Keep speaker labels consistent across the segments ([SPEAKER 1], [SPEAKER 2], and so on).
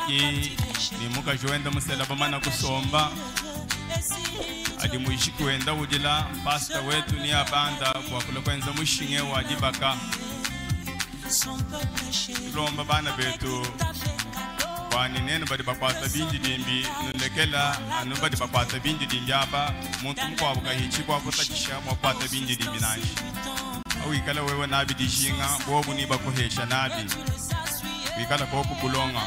[SPEAKER 1] Ki ni muka joenda musela bamana kusomba. Adi muishi kuenda udila pastor wetu ni abanda kwa kula kwenza mushinge wa dibaka. Lomba bana betu kwani nene badi bakwata binji dimbi nulekela anu badi bakwata binji dimbi aba muntu mkwa bukahichi kwa kutakisha mwakwata binji dimbi nashi. Wikala wewe nabi dishinga bobu ni bakuhesha nabi wikala koku kulonga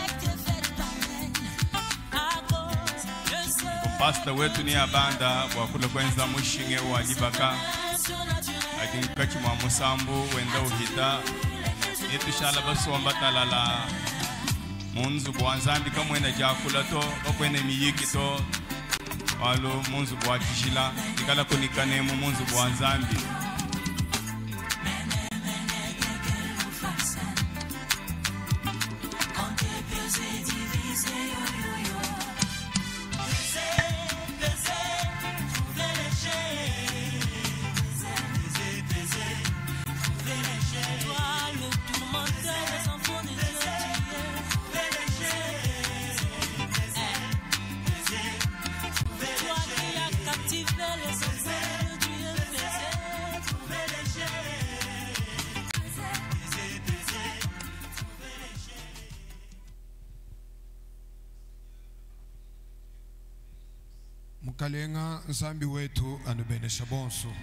[SPEAKER 1] pastor wetu ni abanda wakula kwenza mushinge wa dibaka akinkachi mwa musambu wenda uhita netushala basomba talala munzu bwanzambi kamwena jakula to okwene miyiki to walo munzu bwatishila ikala kunikane mu munzu bwanzambi.
[SPEAKER 2] Mukalenga nsambi wetu anubenesha bonso.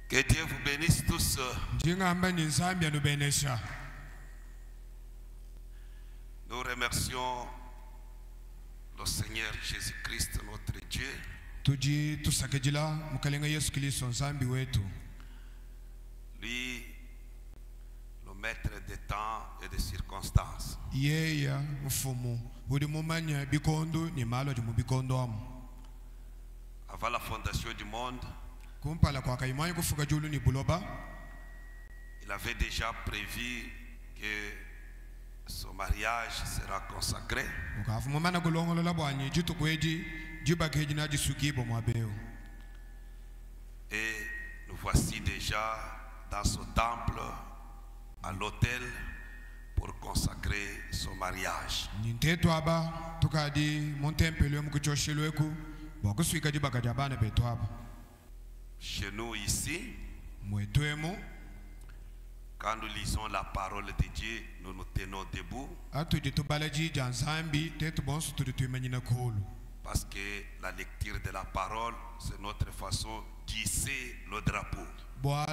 [SPEAKER 3] Que Dieu vous bénisse tous. Nous remercions le Seigneur Jésus-Christ, notre Dieu. Lui, le maître des temps et des circonstances. Avant la fondation du monde, il avait déjà prévu que son mariage sera consacré. Et nous voici déjà dans ce temple, à l'autel, pour consacrer son mariage. Chez nous ici, quand nous lisons la parole de Dieu, nous nous tenons debout. Parce que la lecture de la parole, c'est notre façon d'hisser le drapeau. La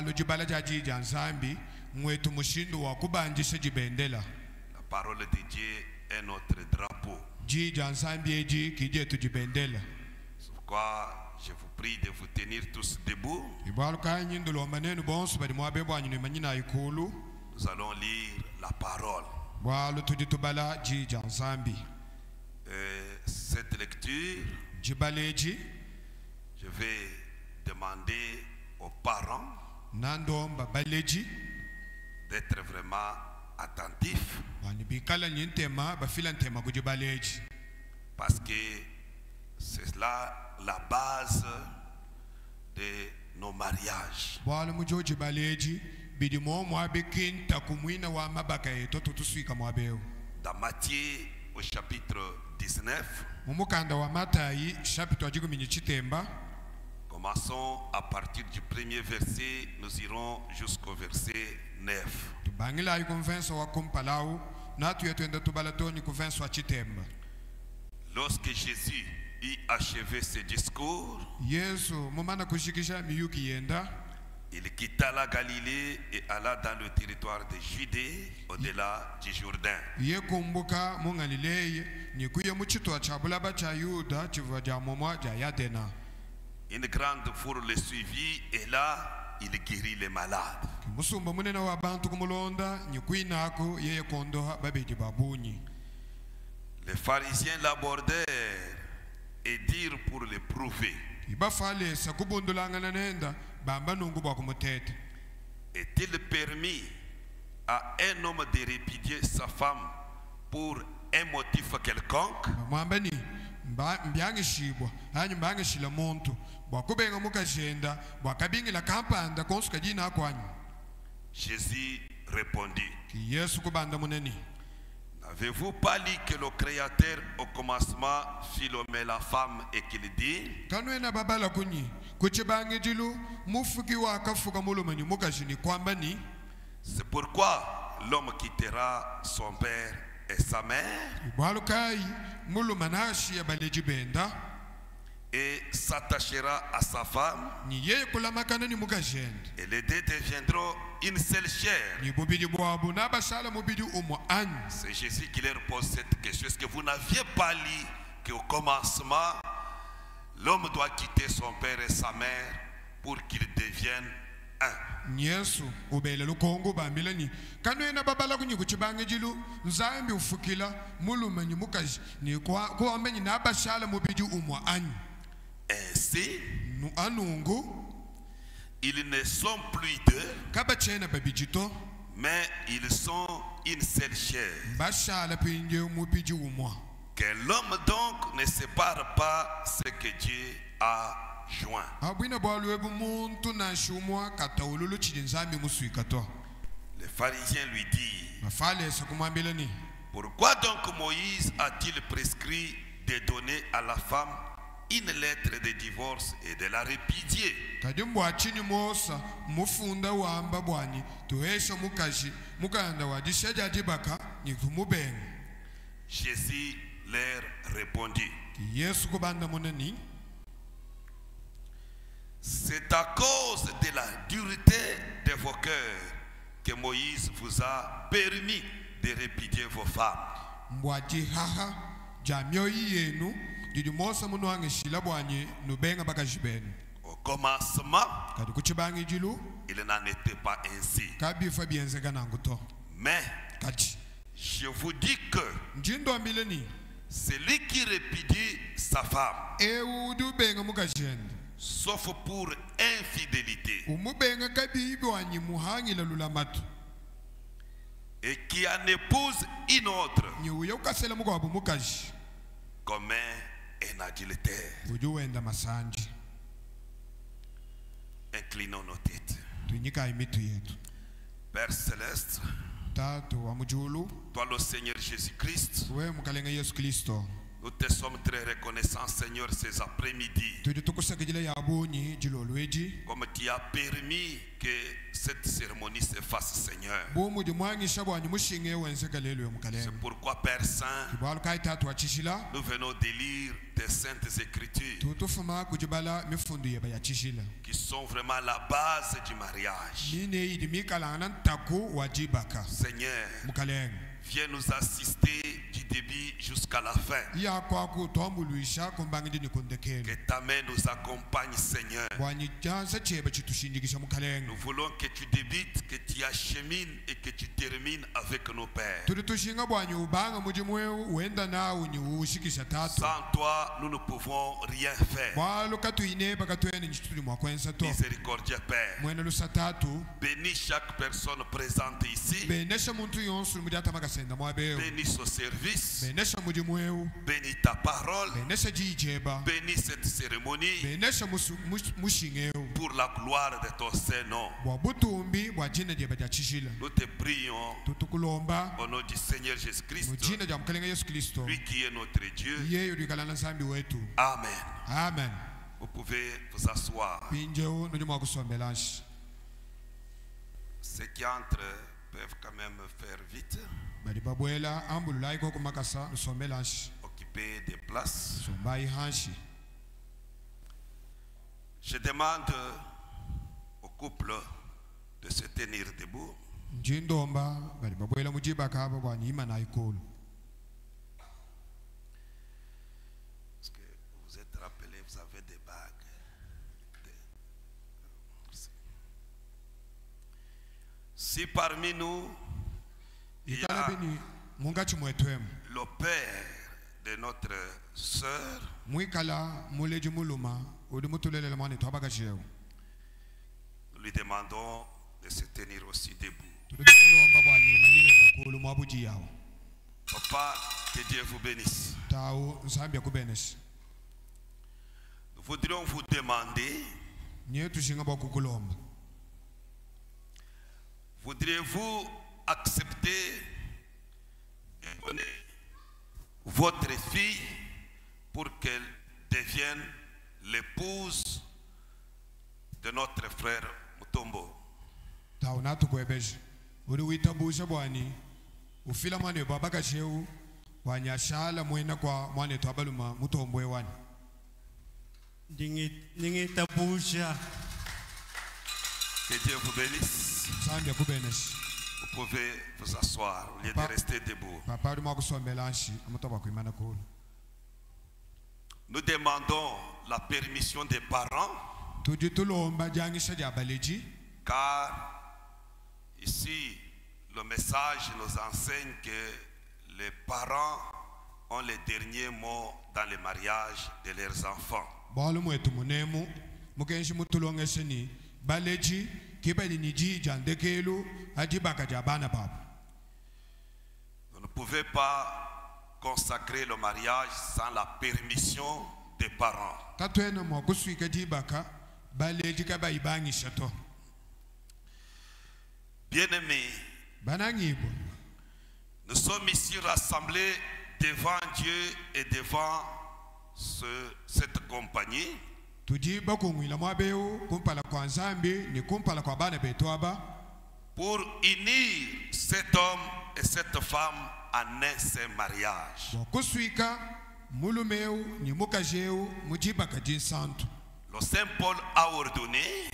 [SPEAKER 3] parole de Dieu est notre drapeau. C'est pourquoi je vous prie de vous tenir tous debout. Nous allons lire la parole. Cette lecture, je vais demander aux parents d'être vraiment attentifs. Parce que c'est là la base de nos mariages. Dans Matthieu au chapitre 19, commençons à partir du premier verset, nous irons jusqu'au verset 9. Lorsque Jésus eut achevé ses discours, il quitta la Galilée et alla dans le territoire de Judée, au-delà du Jourdain. Une grande foule le suivit et là, il guérit les malades. Les pharisiens l'abordèrent et dirent pour le prouver: est-il permis à un homme de répudier sa femme pour un motif quelconque? Jésus répondit: Avez-vous pas lu que le Créateur au commencement filomait la femme et qu'il dit
[SPEAKER 2] Kanwena babala kunyi kuchibange jilu mufuki wa kafuka mulumanyi mukashini kwamba ni
[SPEAKER 3] c'est pourquoi l'homme quittera son père et sa mère
[SPEAKER 2] Ibwalukai mulumanashi ya baleji benda
[SPEAKER 3] et s'attachera à sa femme
[SPEAKER 2] ni yeye kulamakana ni mukashende
[SPEAKER 3] et les deux deviendront une seule chair.
[SPEAKER 2] ni bubidi bwabu nabashala mubidi umo anyi.
[SPEAKER 3] C'est Jésus qui leur pose cette question. Est-ce que vous n'aviez pas lu qu'au commencement, l'homme doit quitter son père et sa mère pour qu'ils deviennent un?
[SPEAKER 2] Yesu ubele lukongo bambila ni kanwena babala kunyi kuchibange jilu nzambi ufukila mulumanyi mukaji ni kwa amenyi nabashala mubidi umo anyi.
[SPEAKER 3] Ainsi,
[SPEAKER 2] Nu anungu
[SPEAKER 3] ils ne sont plus deux,
[SPEAKER 2] kabachena babijito
[SPEAKER 3] mais ils sont une seule chair.
[SPEAKER 2] bashala pinje mubidi umo.
[SPEAKER 3] Que l'homme donc ne sépare pas ce que Dieu a joint.
[SPEAKER 2] Abwina bwalu ebu muntu na shumwa kataululu chidi nzambi musuikato.
[SPEAKER 3] Les pharisiens lui disent,
[SPEAKER 2] Mafale sakumambila ni
[SPEAKER 3] pourquoi donc Moïse a-t-il prescrit de donner à la femme une lettre de divorce et de la répudier?
[SPEAKER 2] kadimbwa chini mosa mufunda wamba bwanyi tuesha mukashi mukanda wadishaja dibaka ni kumubeng.
[SPEAKER 3] Jésus leur répondit,
[SPEAKER 2] Yesu kubanda munani
[SPEAKER 3] c'est à cause de la dureté de vos cœurs que Moïse vous a permis de répudier vos femmes.
[SPEAKER 2] mbwaji haha jamyo yenu didi mosa munu wange shila bwanyi nubenga baka jibeni.
[SPEAKER 3] Au commencement,
[SPEAKER 2] Kadi kuchibangi jilu
[SPEAKER 3] il n'en était pas ainsi.
[SPEAKER 2] kabifa bienze kananguto.
[SPEAKER 3] Mais
[SPEAKER 2] Kati
[SPEAKER 3] je vous dis que
[SPEAKER 2] njindo ambileni
[SPEAKER 3] celui qui répudie sa femme,
[SPEAKER 2] ewudu benga mukashende
[SPEAKER 3] sauf pour infidélité,
[SPEAKER 2] umubenga kabibi wanyi muhangila lulamatu
[SPEAKER 3] et qui en épouse une autre,
[SPEAKER 2] nyiuya ukasela mukwabu mukashi
[SPEAKER 3] commet un adultère.
[SPEAKER 2] uju wenda masanji.
[SPEAKER 3] Inclinons nos têtes.
[SPEAKER 2] Tunyika imitu yetu.
[SPEAKER 3] Père Céleste,
[SPEAKER 2] Tatu wa mujulu
[SPEAKER 3] toi le Seigneur Jésus-Christ,
[SPEAKER 2] we mukalenga Yesu Kristo
[SPEAKER 3] nous te sommes très reconnaissants, Seigneur, ces après-midi,
[SPEAKER 2] tuju tukusakijila ya abunyi jilo lweji
[SPEAKER 3] comme tu as permis que cette cérémonie se fasse, Seigneur.
[SPEAKER 2] bumu jumwangisha bwanyi mushinge wensekalelwe
[SPEAKER 3] C'est
[SPEAKER 2] mukalenga
[SPEAKER 3] pourquoi, Père Saint,
[SPEAKER 2] kibwalu kai tatu wachishila
[SPEAKER 3] nous venons de lire tes saintes écritures
[SPEAKER 2] tutufuma kujibala mifundu yeba yachishila
[SPEAKER 3] qui sont vraiment la base du mariage.
[SPEAKER 2] nine idi mikalanga ntaku wajibaka
[SPEAKER 3] Seigneur,
[SPEAKER 2] mukalenga
[SPEAKER 3] viens nous assister du début jusqu'à la fin.
[SPEAKER 2] iya kwaku twambuluisha kumbangidi
[SPEAKER 3] Que
[SPEAKER 2] nikundekele
[SPEAKER 3] ta main nous accompagne, Seigneur.
[SPEAKER 2] bwanyi jansa cheba chitushindikisha mukalenga
[SPEAKER 3] Nous voulons que tu débites, que tu achemines et que tu termines avec nos pères.
[SPEAKER 2] tuli tushinga bwanyi ubanga mujimweu wenda nawu ni ushikisha tatu
[SPEAKER 3] Sans toi, nous ne pouvons rien faire.
[SPEAKER 2] bwalu katuyineba katwene nchituli mwakwensa to
[SPEAKER 3] Miséricordieux Père,
[SPEAKER 2] mwene lusa tatu
[SPEAKER 3] bénis chaque personne présente ici.
[SPEAKER 2] benesha muntu yonsu mujata makasenda mwabewu
[SPEAKER 3] Bénis ce service.
[SPEAKER 2] benesha mujimweu
[SPEAKER 3] Bénis ta parole.
[SPEAKER 2] benesha jijeba
[SPEAKER 3] Bénis cette cérémonie
[SPEAKER 2] benesha mushingeu
[SPEAKER 3] pour la gloire de ton Saint-Nom.
[SPEAKER 2] bwa butumbi bwa jina jeba jachishila
[SPEAKER 3] Nous te prions
[SPEAKER 2] tutukulomba
[SPEAKER 3] au nom du Seigneur Jésus-Christ,
[SPEAKER 2] mujina ja mukalenga Yesu Kristo
[SPEAKER 3] lui qui est notre Dieu.
[SPEAKER 2] yeyo likalana nsambi wetu.
[SPEAKER 3] Amen.
[SPEAKER 2] Amen.
[SPEAKER 3] Vous pouvez vous asseoir.
[SPEAKER 2] Pinjeu nujuma wakusombelanshi
[SPEAKER 3] Ceux qui entrent peuvent quand même faire vite,
[SPEAKER 2] bali babwela ambulula iko kumakasa nsombelanshi
[SPEAKER 3] occuper des places.
[SPEAKER 2] sombai hanshi.
[SPEAKER 3] Je demande au couple de se tenir debout.
[SPEAKER 2] Njindomba bali babwela mujibaka aba bwanyima na ikulu.
[SPEAKER 3] Est-ce que vous vous êtes rappelé, vous avez des bagues. Si parmi nous, il y a
[SPEAKER 2] Ikalabini mungachi mwetwemu
[SPEAKER 3] le père de notre sœur,
[SPEAKER 2] mwikala muleji muluma udi mutulelela mwana twabakasheu
[SPEAKER 3] nous lui demandons de se tenir aussi debout.
[SPEAKER 2] tulikulomba bwanyima nyine ngakulu mwabuji yawo
[SPEAKER 3] Papa, que Dieu vous bénisse.
[SPEAKER 2] tawu nsambi yakubenesha
[SPEAKER 3] Nous voudrions vous demander,
[SPEAKER 2] nye tushinga bwakukulomba
[SPEAKER 3] voudriez-vous accepter donnez votre fille pour qu'elle devienne l'épouse de notre frère Mutombo.
[SPEAKER 2] Taunatu kwebeje. Uri witabusha bwani. Ufila mwane babaka sheu. Wanyashala mwena kwa mwane tuabaluma Mutombo wani.
[SPEAKER 4] Ningitabusha.
[SPEAKER 3] Que Dieu vous bénisse.
[SPEAKER 2] Sambia kubeneshi.
[SPEAKER 3] Vous pouvez vous asseoir au lieu de rester debout.
[SPEAKER 2] Papa mwa kusombelanshi amutoba kuimana kulu.
[SPEAKER 3] Nous demandons la permission des parents, car ici le message nous enseigne que les parents ont les derniers mots dans le mariage de leurs enfants. Vous ne pouvez pas consacrer le mariage sans la permission des parents. Bien-aimés, nous sommes ici rassemblés devant Dieu et devant cette compagnie pour unir cet homme et cette femme en un seul mariage. Le Saint Paul a ordonné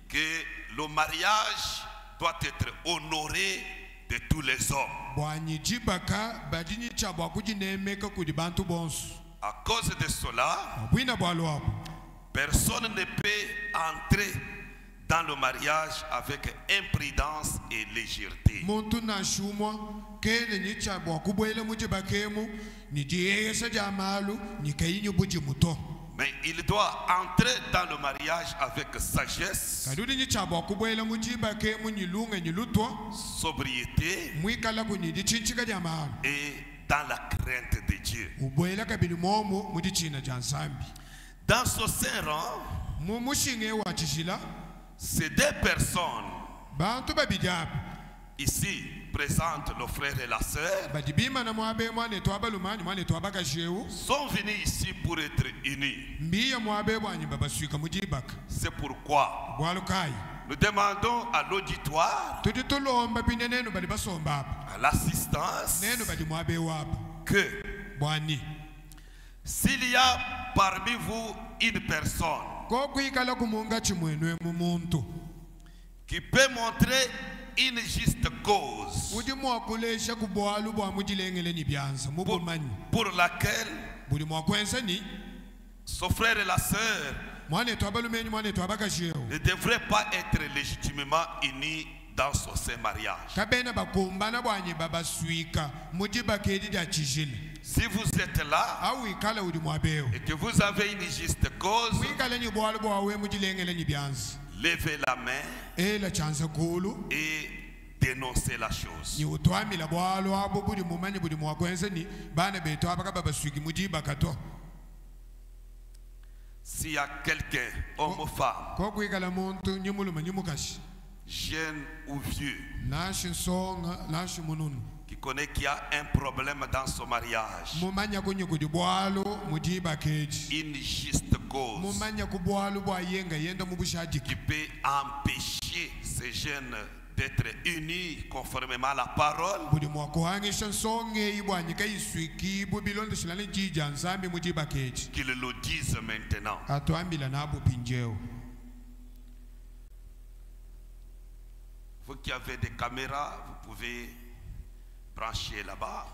[SPEAKER 3] que le mariage doit être honoré de tous les hommes. À cause de cela, personne ne peut entrer dans le mariage avec imprudence et légèreté. Mais il doit entrer dans le mariage avec sagesse, sobriété et dans la crainte de Dieu. Dans ce saint rang, ces deux personnes ici présentes, le frère et la sœur, sont venus ici pour être unis. C'est pourquoi nous demandons à l'auditoire, à l'assistance, que s'il y a parmi vous une personne qui peut montrer une juste cause pour laquelle son frère et la sœur ne devraient pas être légitimement unis dans ce mariage. Si vous êtes là et que vous avez une juste cause, levez la main et dénoncez la chose. S'il y a quelqu'un, homme ou femme, jeune ou vieux, qui connaît qu'il y a un problème dans son mariage, une juste cause qui peut empêcher ces jeunes d'être unis conformément à la parole, qu'ils le disent maintenant. Vous qui avez des caméras, vous pouvez brancher là-bas.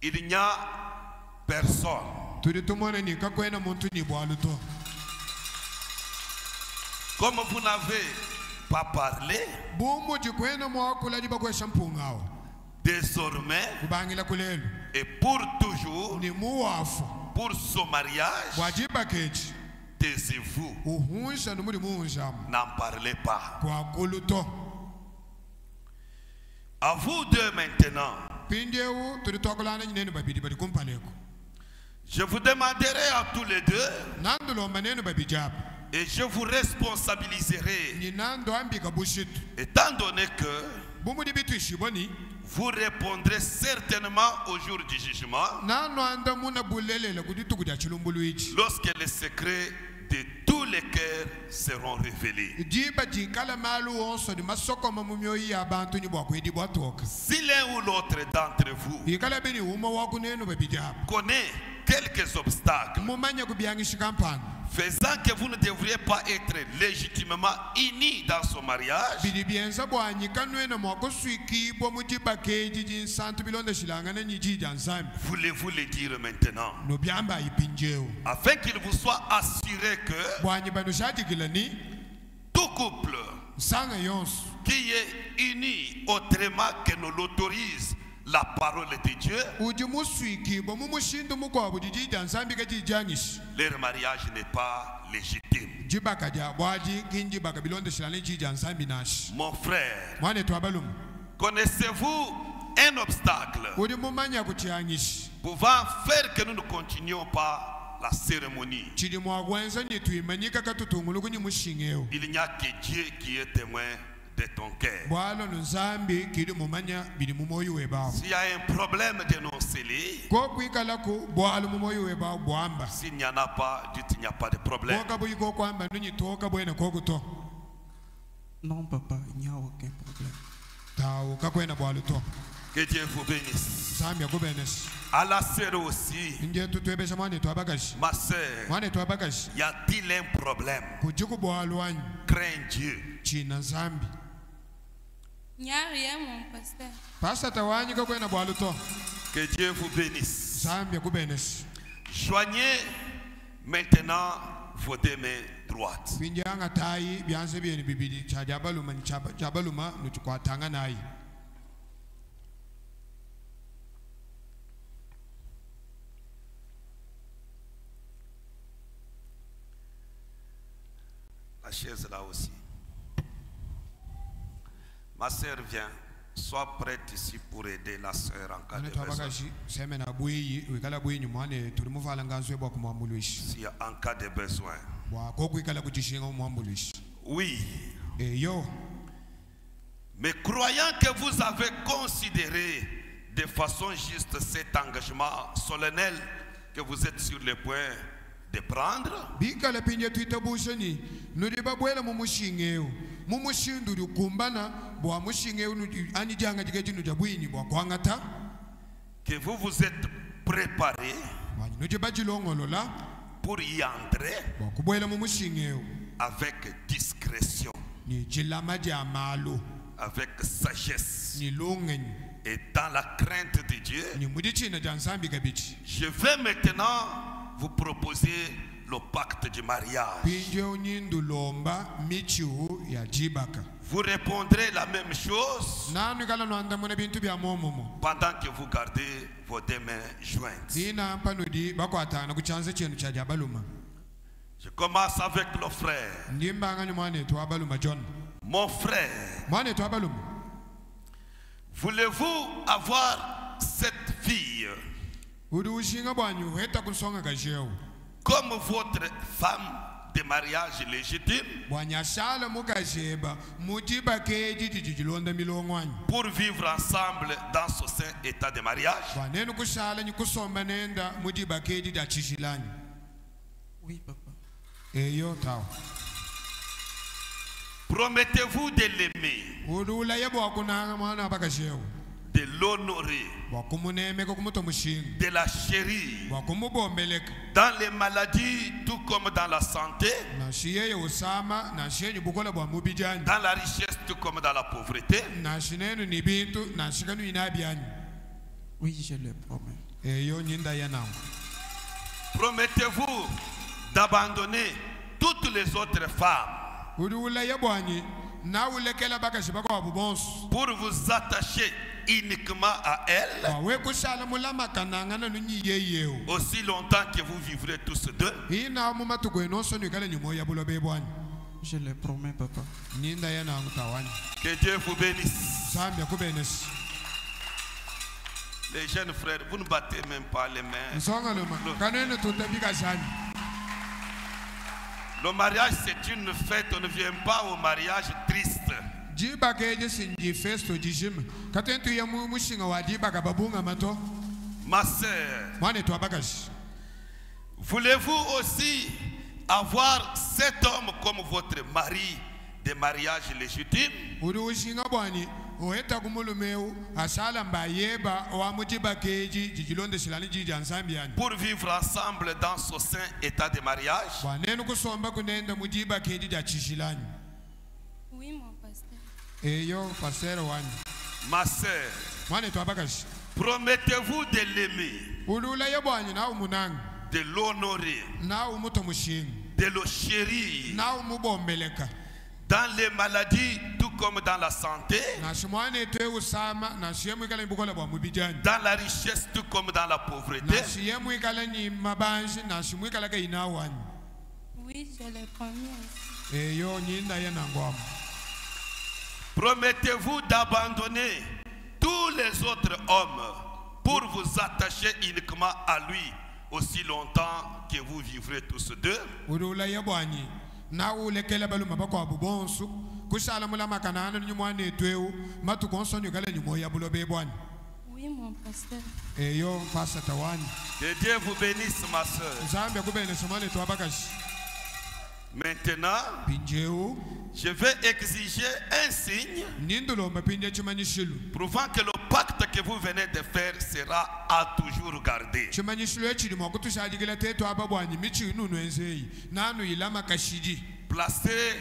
[SPEAKER 3] Il n'y a personne comme vous n'avez pas parlé, désormais et pour toujours, pour ce mariage, taisez-vous, n'en parlez pas. À vous deux maintenant, je vous demanderai à tous les deux Et je vous responsabiliserai,
[SPEAKER 2] ninando ambika bushitu
[SPEAKER 3] étant donné que
[SPEAKER 2] bumudi bitu shiboni
[SPEAKER 3] vous répondrez certainement au jour du jugement,
[SPEAKER 2] nano anda muna bulelela kuditu kudia chilumbulu ichi
[SPEAKER 3] lorsque les secrets de tous les cœurs seront révélés.
[SPEAKER 2] jiba jikala malu onso di masoko mamumyoyi abantu ni bwakwedi bwatoka
[SPEAKER 3] Si l'un ou l'autre d'entre vous
[SPEAKER 2] ikala bini uma wakuneno babijaba
[SPEAKER 3] connaît quelques obstacles
[SPEAKER 2] mumanya kubyangisha mpano
[SPEAKER 3] faisant que vous ne devriez pas être légitimement unis dans son mariage,
[SPEAKER 2] bidi bienza bwanyi kanwena mwako swiki bwa mujiba keji jinsantu bilonda shilangana nyiji jansami
[SPEAKER 3] voulez-vous le dire maintenant,
[SPEAKER 2] no byamba ipinjeo
[SPEAKER 3] afin qu'il vous soit assuré que
[SPEAKER 2] bwanyi bano shatikilani
[SPEAKER 3] tout couple
[SPEAKER 2] sanga yonsu
[SPEAKER 3] qui est uni autrement que ne l'autorise la parole de Dieu,
[SPEAKER 2] uji muswiki bwa mumushindu mukwabo jiji jansambi kaji jangishi
[SPEAKER 3] leur mariage n'est pas légitime.
[SPEAKER 2] jibaka ja bwaji kinjibaka bilonda shilani jiji jansambi nashi
[SPEAKER 3] Mon frère,
[SPEAKER 2] mwane twabalum
[SPEAKER 3] connaissez-vous un obstacle
[SPEAKER 2] uji mumanya kuchiangishi
[SPEAKER 3] pouvant faire que nous ne continuions pas la cérémonie?
[SPEAKER 2] chidi mwagwenza ni tuimanyika katutungulu kunyi mushingeo
[SPEAKER 3] Il n'y a que Dieu qui est témoin de ton cœur.
[SPEAKER 2] bwalo nzambi kidi mumanya bidi mumoyi webao
[SPEAKER 3] S'il y a un problème, dénoncez-le.
[SPEAKER 2] ko kwikalako bwalo mumoyi webao bwamba
[SPEAKER 3] S'il n'y en a pas, dites qu'il n'y a pas de problème.
[SPEAKER 2] koka buyiko kwamba nunyi toka bwena kokuto
[SPEAKER 4] Non, papa, il n'y a aucun problème.
[SPEAKER 2] tawo kakwena bwalo to
[SPEAKER 3] Que Dieu vous bénisse.
[SPEAKER 2] sami akubenes
[SPEAKER 3] À la sœur aussi,
[SPEAKER 2] nje tutwebesha mwane twabakashi
[SPEAKER 3] ma sœur,
[SPEAKER 2] mwane twabakashi
[SPEAKER 3] y a-t-il un problème?
[SPEAKER 2] kujiku bwalo wanyu
[SPEAKER 3] Crains Dieu.
[SPEAKER 2] china nzambi
[SPEAKER 5] Il n'y a rien, mon pasteur.
[SPEAKER 2] pasta tawanyi kakwena bwalo to
[SPEAKER 3] Que Dieu vous bénisse.
[SPEAKER 2] sami akubenes
[SPEAKER 3] Joignez maintenant vos deux mains droites.
[SPEAKER 2] kwinjanga tayi byanze byeni bibidi chajabaluma chabaluma nutukwatanga nayi
[SPEAKER 3] La chaise là aussi. Ma sœur vient. Sois prête ici pour aider la sœur en cas de
[SPEAKER 2] ane
[SPEAKER 3] besoin.
[SPEAKER 2] twabakashi semena bwiyi wikala bwinyi mwane tuli muvala nganzo bwa kumwambulwishi
[SPEAKER 3] Si en cas de besoin.
[SPEAKER 2] bwa kokwikala kuchishinga umwambulwishi
[SPEAKER 3] Oui.
[SPEAKER 2] eyo
[SPEAKER 3] Mais croyant que vous avez considéré de façon juste cet engagement solennel que vous êtes sur le point de prendre,
[SPEAKER 2] bikala pinje twitabushani nudi babwela mumushingeo mumushindu likumbana bwa mushingeo ani janga jikeji nuja bwinyi bwa kwangata
[SPEAKER 3] que vous vous êtes préparé
[SPEAKER 2] mwanyi nudi bajilongolola
[SPEAKER 3] pour y entrer
[SPEAKER 2] bwa kubwela mumushingeo
[SPEAKER 3] avec discrétion,
[SPEAKER 2] ni chilama ja malo
[SPEAKER 3] avec sagesse
[SPEAKER 2] ni longenyi
[SPEAKER 3] et dans la crainte de Dieu.
[SPEAKER 2] ni mudi china jansambi kabichi
[SPEAKER 3] Je vais maintenant vous proposer le pacte du mariage.
[SPEAKER 2] pinje unyindu lomba michihu ya jibaka
[SPEAKER 3] Vous répondrez la même chose
[SPEAKER 2] nanu kala nwanda muna bintu bya momomo
[SPEAKER 3] pendant que vous gardez vos deux mains jointes.
[SPEAKER 2] dina mpanudi bakwatana kuchanze chenu cha jabaluma
[SPEAKER 3] Je commence avec le frère.
[SPEAKER 2] ndimbangani mwane twabaluma John
[SPEAKER 3] Mon frère,
[SPEAKER 2] mwane twabaluma
[SPEAKER 3] voulez-vous avoir cette fille
[SPEAKER 2] udi ushinga bwanyu heta kusonga kasheo
[SPEAKER 3] comme votre femme de mariage légitime
[SPEAKER 2] bwanyashala mukasheba mujiba keji jijilonda milongwanyu
[SPEAKER 3] pour vivre ensemble dans ce saint état de mariage?
[SPEAKER 2] bwanenu kushala nyikusomba nenda mujiba keji dachishilani
[SPEAKER 4] Oui, papa.
[SPEAKER 2] eyo tawo
[SPEAKER 3] Promettez-vous de l'aimer,
[SPEAKER 2] udi ulaye bwakunanga mwana bakasheo
[SPEAKER 3] de l'honorer,
[SPEAKER 2] bwakumunemeka kumuta mushinga
[SPEAKER 3] de la chérir
[SPEAKER 2] bwakumubombeleka
[SPEAKER 3] dans les maladies tout comme dans la santé,
[SPEAKER 2] nashiyeye usama nashenyu bukola bwa mubijani
[SPEAKER 3] dans la richesse tout comme dans la pauvreté.
[SPEAKER 2] nashinenu ni bintu nashikanu inabyanyu
[SPEAKER 4] Oui, je le promets.
[SPEAKER 2] eyo nyinda yanangu
[SPEAKER 3] Promettez-vous d'abandonner toutes les autres femmes
[SPEAKER 2] udi ulaye bwanyi nawulekela bakashi bakwabu bonso
[SPEAKER 3] pour vous attacher uniquement à elle
[SPEAKER 2] wawe kushala mulamakananga nanu nyiyeyewo
[SPEAKER 3] aussi longtemps que vous vivrez tous deux.
[SPEAKER 2] ina mumatuko enonso nikala nyumo ya bulobe bwanyi
[SPEAKER 4] Je le promets, papa.
[SPEAKER 2] nyinda yanangu tawani
[SPEAKER 3] Que Dieu vous bénisse.
[SPEAKER 2] zambia kubenesi
[SPEAKER 3] Les jeunes frères, vous ne battez même pas les mains.
[SPEAKER 2] nsonga luma kanene tutabika shani
[SPEAKER 3] Le mariage, c'est une fête. On ne vient pas au mariage triste. Ma sœur, voulez-vous aussi avoir cet homme comme votre mari de mariage légitime? Pour vivre ensemble dans ce saint état de mariage?
[SPEAKER 5] Oui, mon pasteur.
[SPEAKER 3] Ma sœur, promettez-vous de l'aimer, de l'honorer, de le chérir, dans les maladies tout comme dans la santé, dans la richesse tout comme dans la pauvreté?
[SPEAKER 5] Oui, je l'ai promis.
[SPEAKER 3] Promettez-vous d'abandonner tous les autres hommes pour vous attacher uniquement à lui aussi longtemps que vous vivrez tous deux?
[SPEAKER 5] Oui, mon pasteur.
[SPEAKER 3] Que Dieu vous bénisse, ma soeur. Maintenant, je vais exiger un signe prouvant que le pacte que vous venez de faire sera à toujours gardé. Placez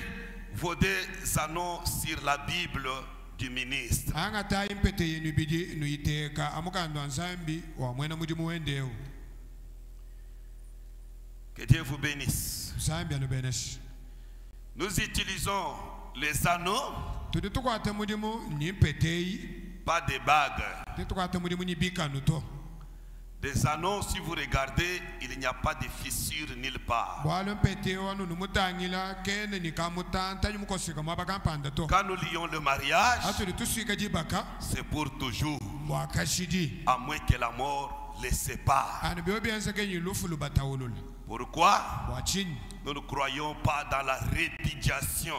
[SPEAKER 3] vos deux anneaux sur la Bible du ministre. Que Dieu vous bénisse. Nous utilisons les anneaux, pas des bagues. Des anneaux, si vous regardez, il n'y a pas de fissure nulle part. Quand nous lions le mariage, c'est pour toujours, à moins que la mort les sépare. Pourquoi? Nous ne croyons pas dans la répudiation.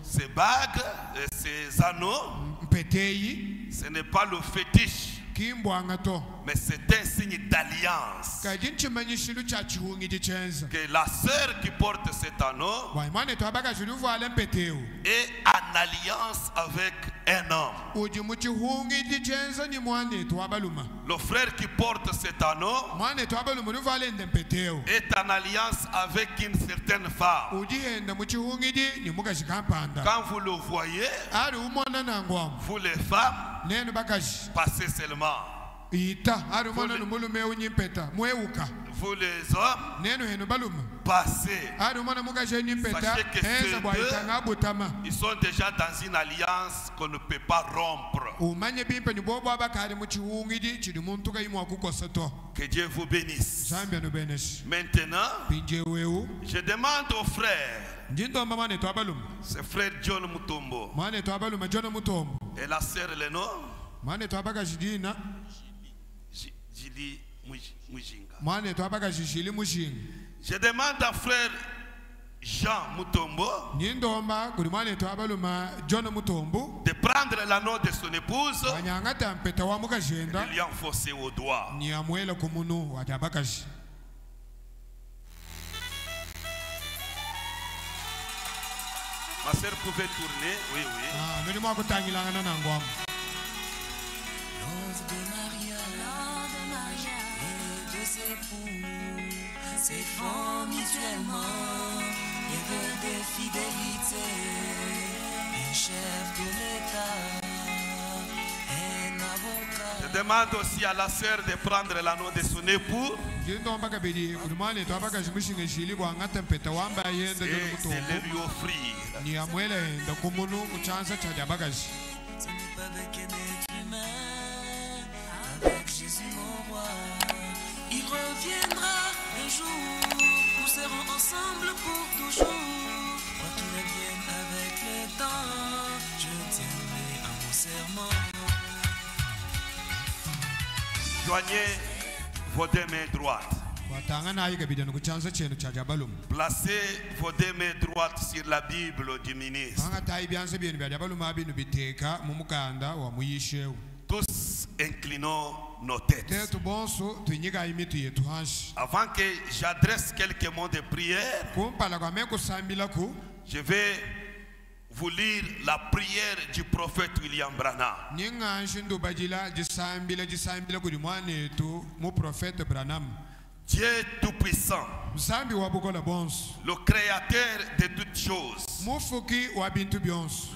[SPEAKER 3] Ces bagues, ces anneaux, ce n'est pas le fétiche, mais c'est un signe d'alliance. Que la sœur qui porte cet anneau est en alliance avec un homme. Le frère qui porte cet anneau est en alliance avec une certaine femme. Quand vous le voyez, vous les femmes, passez seulement. Vous les hommes, passez. Sachez que ces deux, ils sont déjà dans une alliance qu'on ne peut pas rompre. Que Dieu vous bénisse. Maintenant, je demande aux frères, c'est frère John Mutombo et la sœur Léno, Jili Mujinga. Je demande à frère Jean Mutombo de prendre l'anneau de son épouse et de lui enfoncer au doigt. Ma sœur pouvait tourner, oui, oui.
[SPEAKER 6] C'est fort mutuellement et de fidélité. Un chef de l'État, un avocat.
[SPEAKER 3] Je demande aussi à la sœur de prendre l'anneau de son époux et de le lui offrir.
[SPEAKER 6] Ce n'est pas avec un être humain, avec Jésus mon roi. Il reviendra un jour, nous serons ensemble pour toujours. Quand tout revienne avec le temps, je tiendrai à mon serment.
[SPEAKER 3] Joignez vos deux mains droites. Placez vos deux mains droites sur la Bible du ministre. Tous inclinons nos têtes. Avant que j'adresse quelques mots de prière, je vais vous lire la prière du prophète William Branham. Dieu Tout-Puissant, le Créateur de toutes choses,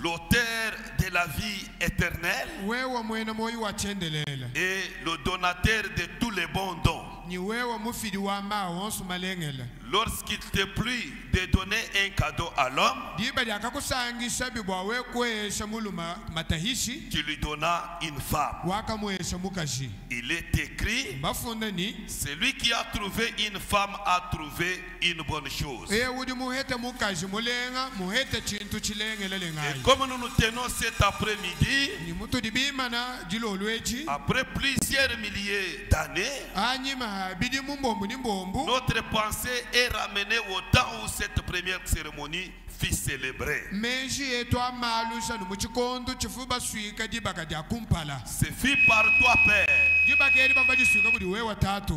[SPEAKER 3] l'auteur de la vie éternelle et le donateur de tous les bons dons. Lorsqu'il te plut de donner un cadeau à l'homme, tu lui donnas une femme. Il est écrit, celui qui a trouvé une femme a trouvé une bonne chose. Et comme nous nous tenons cet après-midi, après plusieurs milliers d'années, notre pensée est ramenée au temps où cette première cérémonie fut célébrée. Ce fut par toi, Père,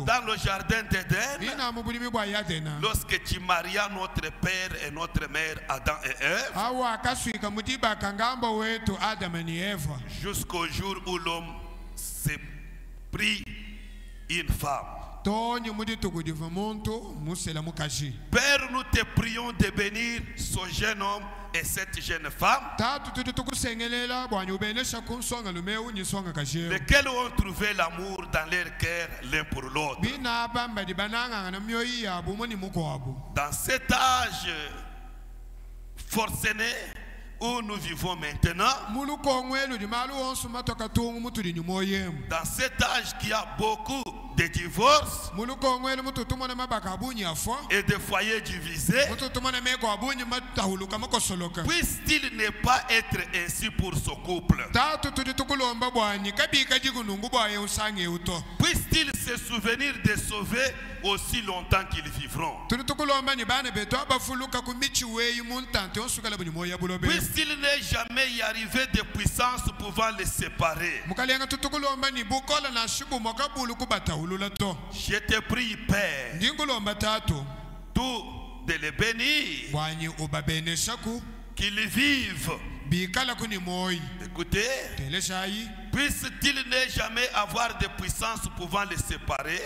[SPEAKER 3] dans le jardin d'Éden, lorsque tu marias notre Père et notre Mère, Adam et Ève, jusqu'au jour où l'homme s'est pris une femme. Père, nous te prions de bénir ce jeune homme et cette jeune femme, lesquels ont trouvé l'amour dans leur cœur l'un pour l'autre. Dans cet âge forcené où nous vivons maintenant, dans cet âge qui a beaucoup de divorces et de foyers divisés, puisse-t-il ne pas être ainsi pour ce couple? Puisse-t-il se souvenir de sauver aussi longtemps qu'ils vivront? Puisse-t-il ne jamais y arriver de puissance pouvant les séparer? Je te prie, Père, tout de les bénir, qu'ils vivent. Écoutez, puisse-t-il ne jamais avoir de puissance pouvant les séparer?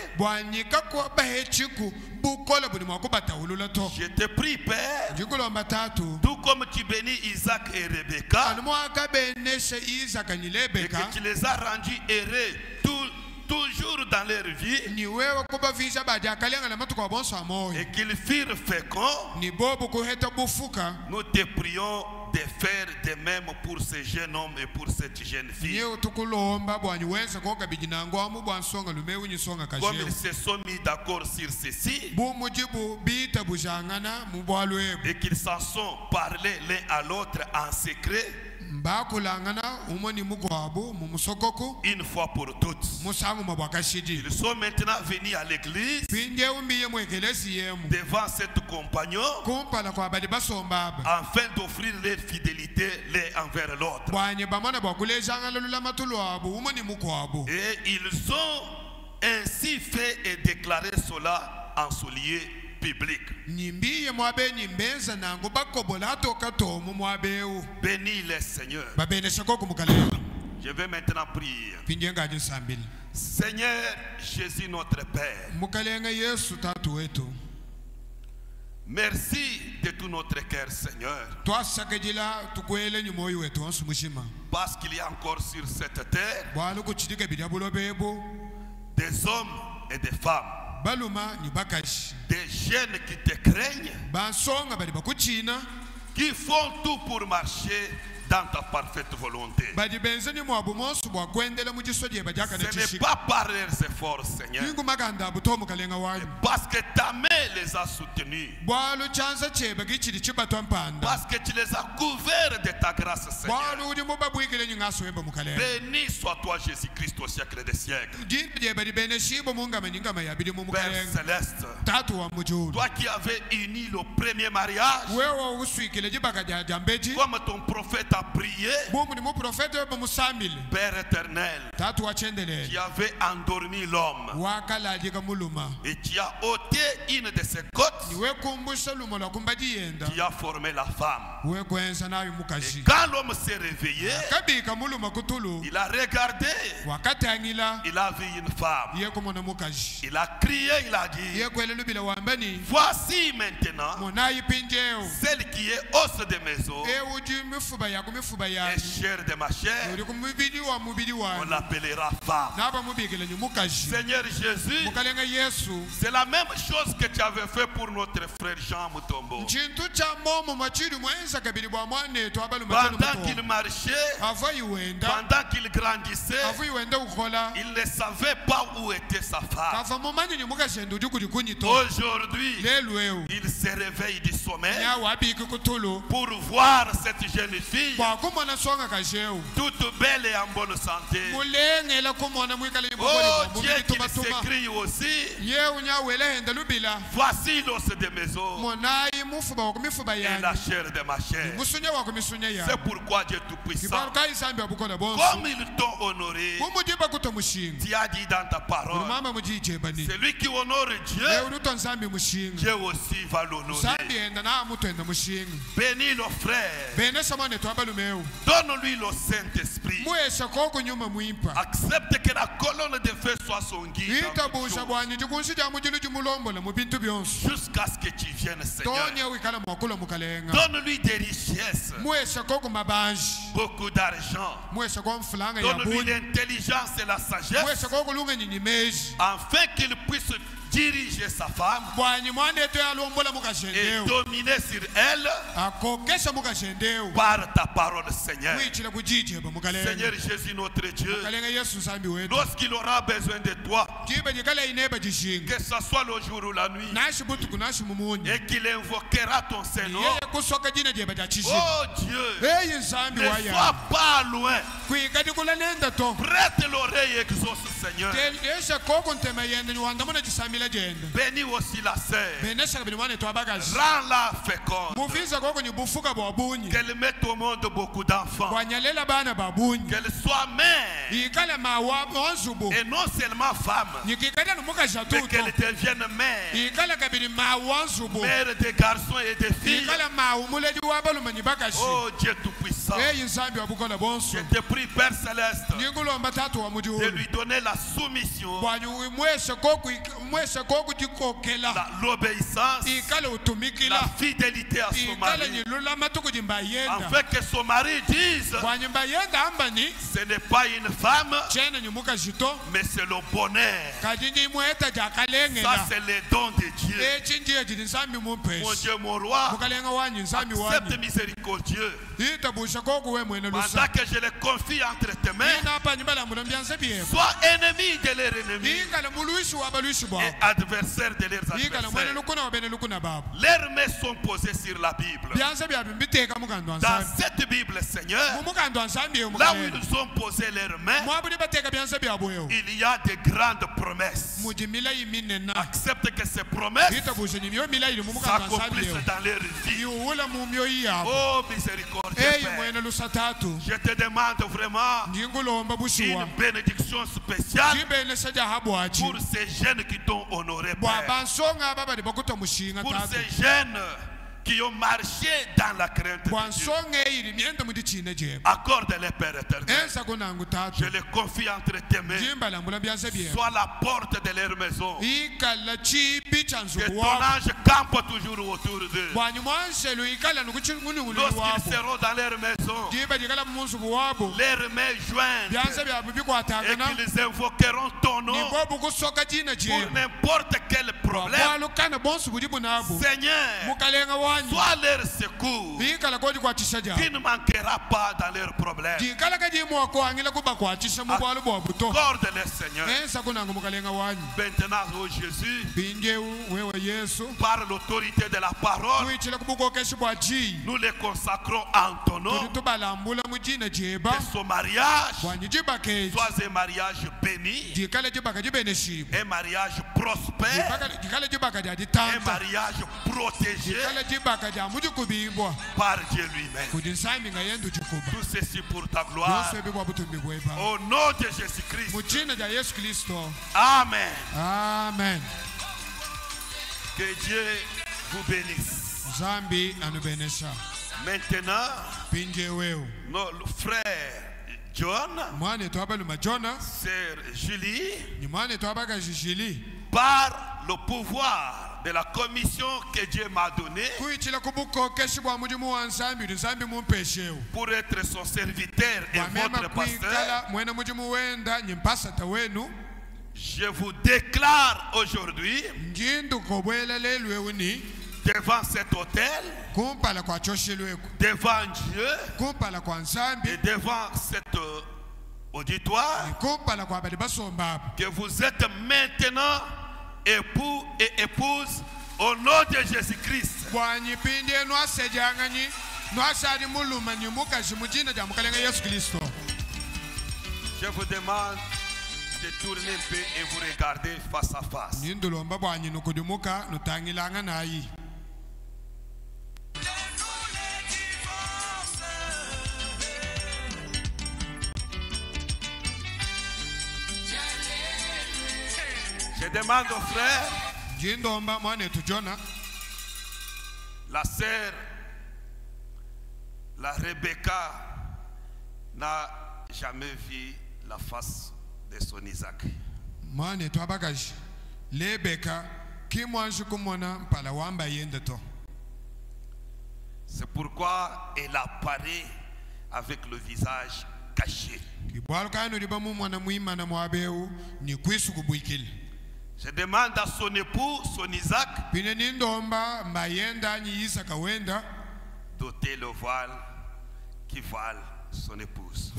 [SPEAKER 3] Je te prie, Père, tout comme tu bénis Isaac et Rebecca, et que tu les as rendus heureux toujours dans leur vie, et qu'ils furent féconds, nous te prions de faire de même pour ce jeune homme et pour cette jeune fille. Comme ils se sont mis d'accord sur ceci, et qu'ils s'en sont parlé l'un à l'autre en secret, une fois pour toutes. Ils sont maintenant venus à l'église devant cette compagnon afin d'offrir leur fidélité l'un envers l'autre. Et ils ont ainsi fait et déclaré cela en ce lieu public. Bénis les seigneurs. Je vais maintenant prier. Seigneur Jésus notre Père, merci de tout notre cœur, Seigneur, parce qu'il y a encore sur cette terre des hommes et des femmes, des jeunes qui te craignent, qui font tout pour marcher dans ta parfaite volonté. Ce n'est pas par leurs efforts, Seigneur, parce que ta main les as soutenus.
[SPEAKER 2] Bwalo chanza cheba gichiri chibatwa mpanda.
[SPEAKER 3] Parce que tu les as couverts de ta grâce, Seigneur.
[SPEAKER 2] Bwalo udi mubabwikile nyingaso wemba mukalema.
[SPEAKER 3] Béni sois-toi, Jésus-Christ, au siècle des siècles. Père céleste, toi qui avais uni le premier mariage, comme ton prophète a prié, Père éternel, qui avait endormi l'homme et qui a ôté une de ses côtes, qui a formé la femme. Et quand l'homme s'est réveillé, il a regardé, il a vu une femme. Il a crié, il a dit, voici maintenant celle qui est os de mes os et chair de ma chair. On l'appellera femme. Seigneur Jésus, c'est la même chose que tu avais fait pour notre frère Jean Mutombo. Pendant qu'il marchait, pendant qu'il grandissait, il ne savait pas où était sa femme. Aujourd'hui, il se réveille du sommeil pour voir cette jeune fille toute belle et en bonne santé. Oh Dieu qu'il s'écrit aussi, voici l'os de mes os et la chair de ma chair. C'est pourquoi Dieu Tout-Puissant, comme ils t'ont honoré, tu as dit dans ta parole, celui qui honore Dieu, Dieu aussi va l'honorer. Bénis le frère, donne-lui le Saint-Esprit. Accepte que la colonne de feu soit son guide jusqu'à ce que tu viennes, Seigneur. Donne-lui des richesses, beaucoup d'argent. Donne-lui l'intelligence et la sagesse, afin qu'il puisse diriger sa femme et dominer sur elle par ta parole, Seigneur. Seigneur Jésus, notre Dieu, lorsqu'il aura besoin de toi, que ce soit le jour ou la nuit, et qu'il invoquera ton Seigneur, oh Dieu, ne sois pas loin, prête l'oreille et exauce, Seigneur. Bénis aussi la sœur, rends-la féconde, qu'elle mette au monde beaucoup d'enfants, qu'elle soit mère, et non seulement femme, mais qu'elle devienne mère, mère des garçons et des filles. Oh Dieu Tout-Puissant, je te prie, Père Céleste, de lui donner la soumission, l'obéissance, la fidélité à son mari, afin que son mari dise, ce n'est pas une femme, mais c'est le bonheur. Ça c'est le don de Dieu. Mon Dieu, mon roi, accepte miséricordieux, pendant que je les confie entre tes mains. Sois ennemi de leurs ennemis et adversaire de leurs adversaires. Leurs mains sont posées sur la Bible. Dans cette Bible, Seigneur, là où ils ont posé leurs mains, il y a de grandes promesses. Accepte que ces promesses s'accomplissent dans leur vie. Oh miséricordieux Père, je te demande vraiment une bénédiction spéciale pour ces jeunes qui t'ont honoré, Père. Pour ces jeunes qui ont marché dans la crainte de Dieu. Accorde-les, Père éternel. Je les confie entre tes mains. Sois la porte de leur maison. Que ton ange campe toujours autour d'eux. Lorsqu'ils seront dans leur maison, leurs mains jointes, et qu'ils invoqueront ton nom pour n'importe quel problème. Seigneur, Sois leur secours. Qui ne manquera pas dans leurs problèmes. Accorde-les, Seigneur. Maintenant, oh Jésus, par l'autorité de la parole, nous les consacrons en ton nom. Que son mariage soit un mariage béni, un mariage prospère, un mariage protégé par Dieu lui-même. Tout ceci pour ta gloire. Au nom de Jésus-Christ. Amen.
[SPEAKER 2] Amen.
[SPEAKER 3] Que Dieu vous bénisse. Maintenant, nos frères John, sœur Julie, par le pouvoir de la commission que Dieu m'a donnée pour être son serviteur et votre pasteur, je vous déclare aujourd'hui devant cet autel, devant Dieu et devant cet auditoire, que vous êtes maintenant époux et épouse au nom de Jésus-Christ. Je vous demande de tourner un peu et vous regarder face à face. Je demande aux frères, la sœur, la Rebecca n'a jamais vu la face de son Isaac. C'est pourquoi elle apparaît avec le visage caché. Je demande à son époux, son Isaac, d'ôter le voile qui voile son épouse.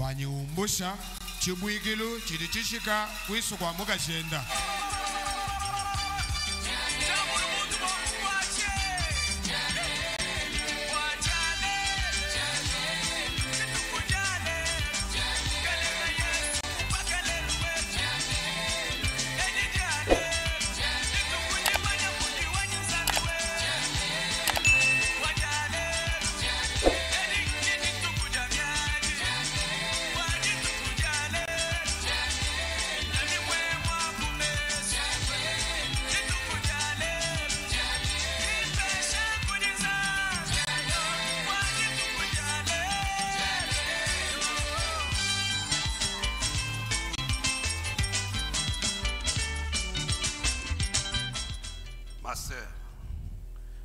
[SPEAKER 3] Ma soeur,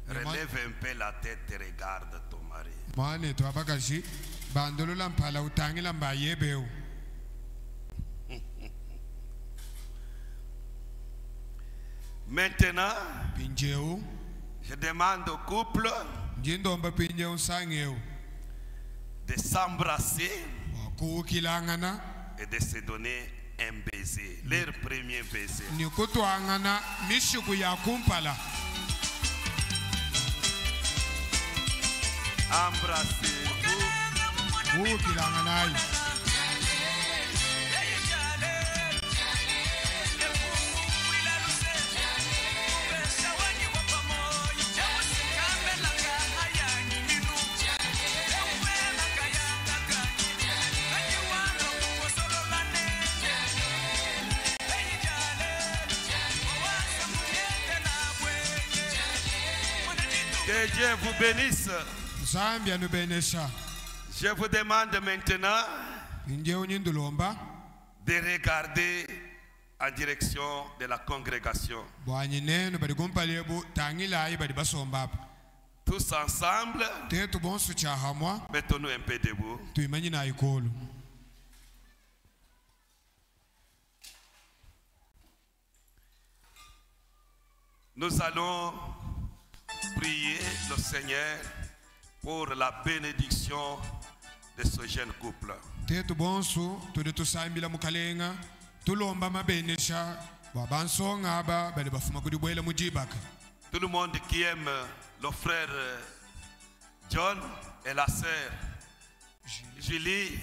[SPEAKER 3] relève un peu la tête et regarde ton mari. Maintenant, je demande au couple de s'embrasser et de se donner un baiser, leur premier baiser. Embrassez-vous. Que Dieu vous bénisse. Je vous demande maintenant de regarder en direction de la congrégation. Tous ensemble, mettons-nous un peu debout. Nous allons prier le Seigneur pour la bénédiction de ce jeune couple.
[SPEAKER 2] Tetu bonsu tude tusambila mukalenga tulomba mabenesha babansonga aba bali bafuma kudibwela mujibaka.
[SPEAKER 3] Tout le monde qui aime le frère John et la sœur Julie,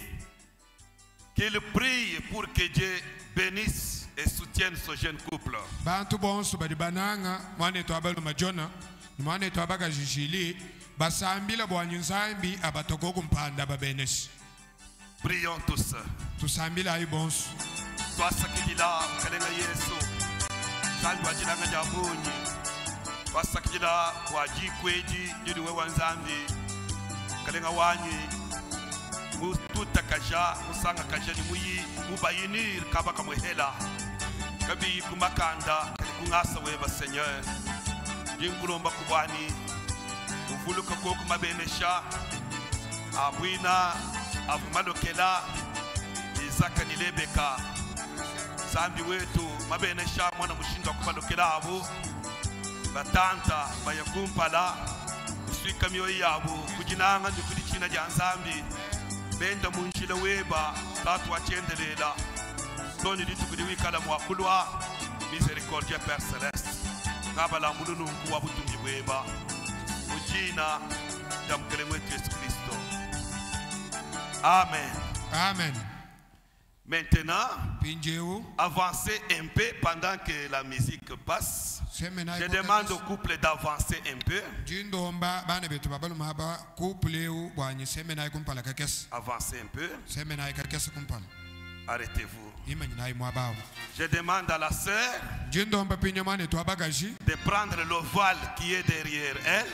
[SPEAKER 3] qu'il prie pour que Dieu bénisse et soutienne ce jeune couple.
[SPEAKER 2] Bantu bonsu bali bananga mwane to abalu majona mwane to abaga Julie basambila bwanyinzambi abatogogo mpanda babeneshi.
[SPEAKER 3] Prions tous.
[SPEAKER 2] Tusambila ay bonsu.
[SPEAKER 3] Toi sakidila kalenga Yesu. Salwa jilanga jabunyi. Toi sakidila waji kweji jidi we wanzambi. Kalenga wanyi. Mututa kaja musanga kaja ni muyi mubayinir kabaka muhela. Kabi kumakanda kungasa weba Seigneur. Jingulomba kubani. Uvuluka koku mabenesha. Abwina avumalokela izaka nilebeka sambi wetu mabenesha mwana mushinga kumalokela abo batanta bayakumpala uswika myoyo yabo kujinanga ndikuli china ja nzambi benda munjila weba tatu achendelela toni litukuliwikala mwakulwa misericordia Père Céleste ngabala mulunu kuwa butumbi weba ujina jamkele mwetu Yesu Kristo. Amen.
[SPEAKER 2] Amen.
[SPEAKER 3] Maintenant, avancez un peu pendant que la musique passe. Je demande au couple d'avancer un peu. Avancez un peu. Arrêtez-vous. Je demande à la sœur de prendre le voile qui est derrière elle,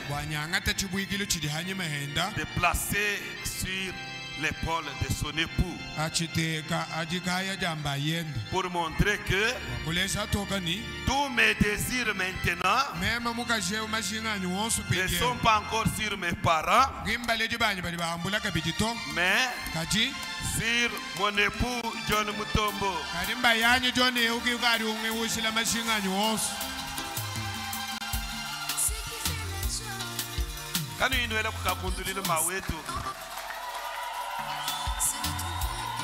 [SPEAKER 3] de placer sur l'épaule de son époux pour montrer que tous mes désirs maintenant ne sont pas encore sur mes parents, mais sur mon époux John Mutombo.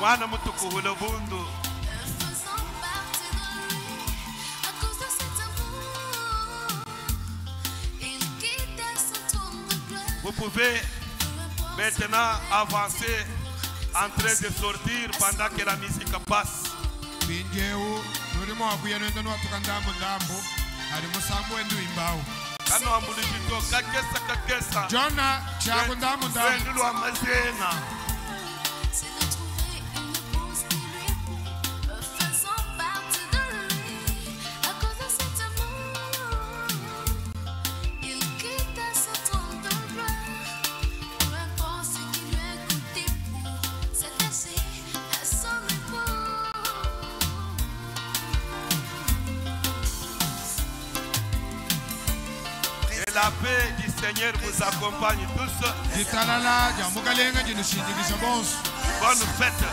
[SPEAKER 3] Mwana mutuku hulabundu. Vous pouvez maintenant avancer, en train de sortir pendant que la musique passe. La paix du Seigneur vous accompagne tous. Bonne fête.